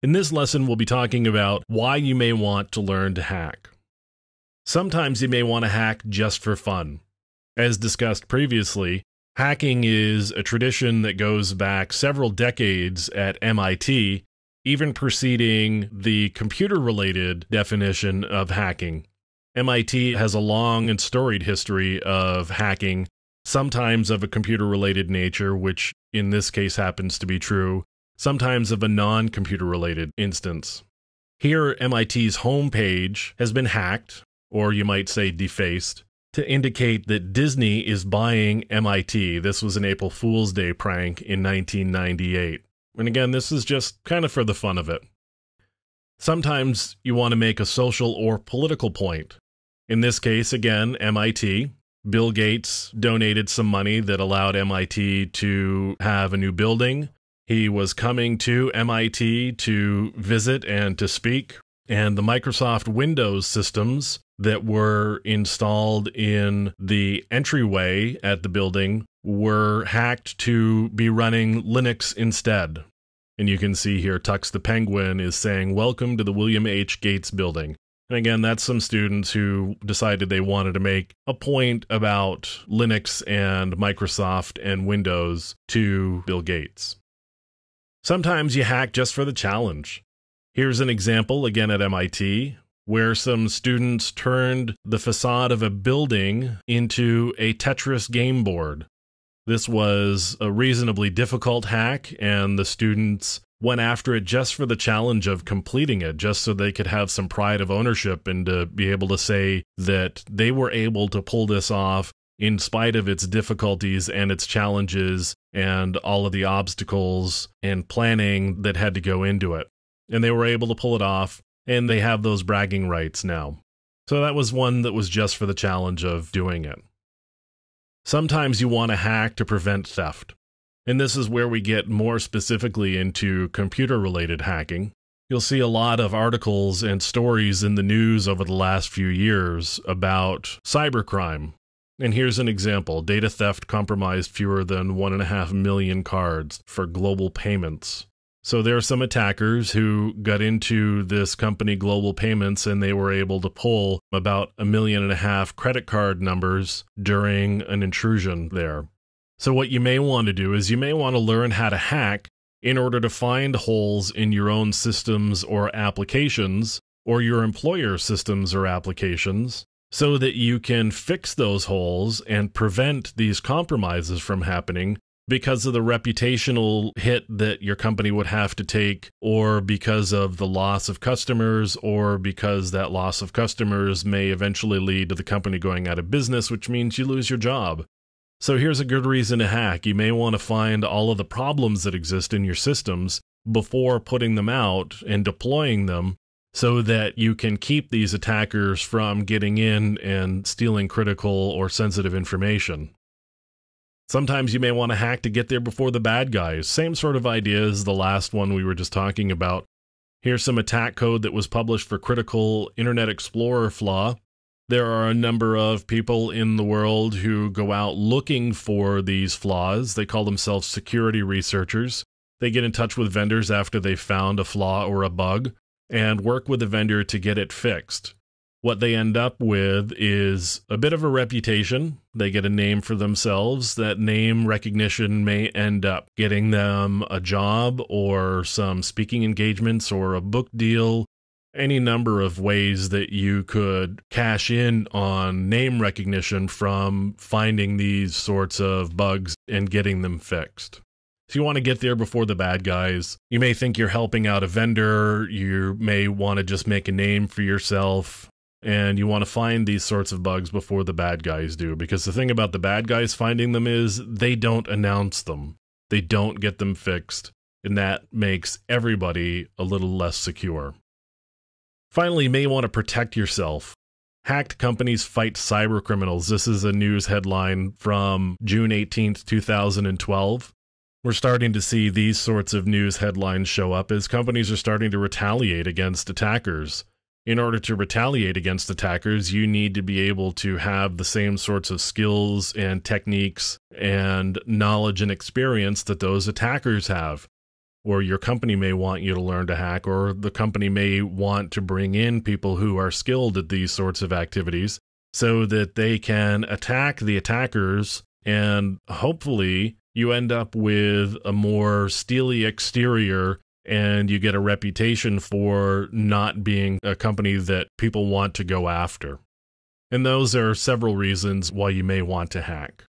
In this lesson, we'll be talking about why you may want to learn to hack. Sometimes you may want to hack just for fun. As discussed previously, hacking is a tradition that goes back several decades at MIT, even preceding the computer-related definition of hacking. MIT has a long and storied history of hacking, sometimes of a computer-related nature, which in this case happens to be true, sometimes of a non-computer-related instance. Here, MIT's homepage has been hacked, or you might say defaced, to indicate that Disney is buying MIT. This was an April Fool's Day prank in 1998. And again, this is just kind of for the fun of it. Sometimes you want to make a social or political point. In this case, again, MIT. Bill Gates donated some money that allowed MIT to have a new building. He was coming to MIT to visit and to speak, and the Microsoft Windows systems that were installed in the entryway at the building were hacked to be running Linux instead. And you can see here Tux the Penguin is saying, "Welcome to the William H. Gates building." And again, that's some students who decided they wanted to make a point about Linux and Microsoft and Windows to Bill Gates. Sometimes you hack just for the challenge. Here's an example, again at MIT, where some students turned the facade of a building into a Tetris game board. This was a reasonably difficult hack, and the students went after it just for the challenge of completing it, just so they could have some pride of ownership and to be able to say that they were able to pull this off in spite of its difficulties and its challenges and all of the obstacles and planning that had to go into it. And they were able to pull it off, and they have those bragging rights now. So that was one that was just for the challenge of doing it. Sometimes you want to hack to prevent theft. And this is where we get more specifically into computer-related hacking. You'll see a lot of articles and stories in the news over the last few years about cybercrime. And here's an example. Data theft compromised fewer than 1.5 million cards for global payments. So there are some attackers who got into this company, Global Payments, and they were able to pull about 1.5 million credit card numbers during an intrusion there. So what you may want to do is you may want to learn how to hack in order to find holes in your own systems or applications, or your employer's systems or applications, so that you can fix those holes and prevent these compromises from happening because of the reputational hit that your company would have to take, or because of the loss of customers, or because that loss of customers may eventually lead to the company going out of business, which means you lose your job. So here's a good reason to hack. You may want to find all of the problems that exist in your systems before putting them out and deploying them so that you can keep these attackers from getting in and stealing critical or sensitive information. Sometimes you may want to hack to get there before the bad guys. Same sort of idea as the last one we were just talking about. Here's some attack code that was published for critical Internet Explorer flaw. There are a number of people in the world who go out looking for these flaws. They call themselves security researchers. They get in touch with vendors after they've found a flaw or a bug and work with the vendor to get it fixed. What they end up with is a bit of a reputation. They get a name for themselves. That name recognition may end up getting them a job or some speaking engagements or a book deal. Any number of ways that you could cash in on name recognition from finding these sorts of bugs and getting them fixed. So you want to get there before the bad guys. You may think you're helping out a vendor. You may want to just make a name for yourself. And you want to find these sorts of bugs before the bad guys do. Because the thing about the bad guys finding them is they don't announce them. They don't get them fixed. And that makes everybody a little less secure. Finally, you may want to protect yourself. Hacked companies fight cyber criminals. This is a news headline from June 18th, 2012. We're starting to see these sorts of news headlines show up as companies are starting to retaliate against attackers. In order to retaliate against attackers, you need to be able to have the same sorts of skills and techniques and knowledge and experience that those attackers have. or your company may want you to learn to hack, or the company may want to bring in people who are skilled at these sorts of activities so that they can attack the attackers, and hopefully you end up with a more steely exterior and you get a reputation for not being a company that people want to go after. And those are several reasons why you may want to hack.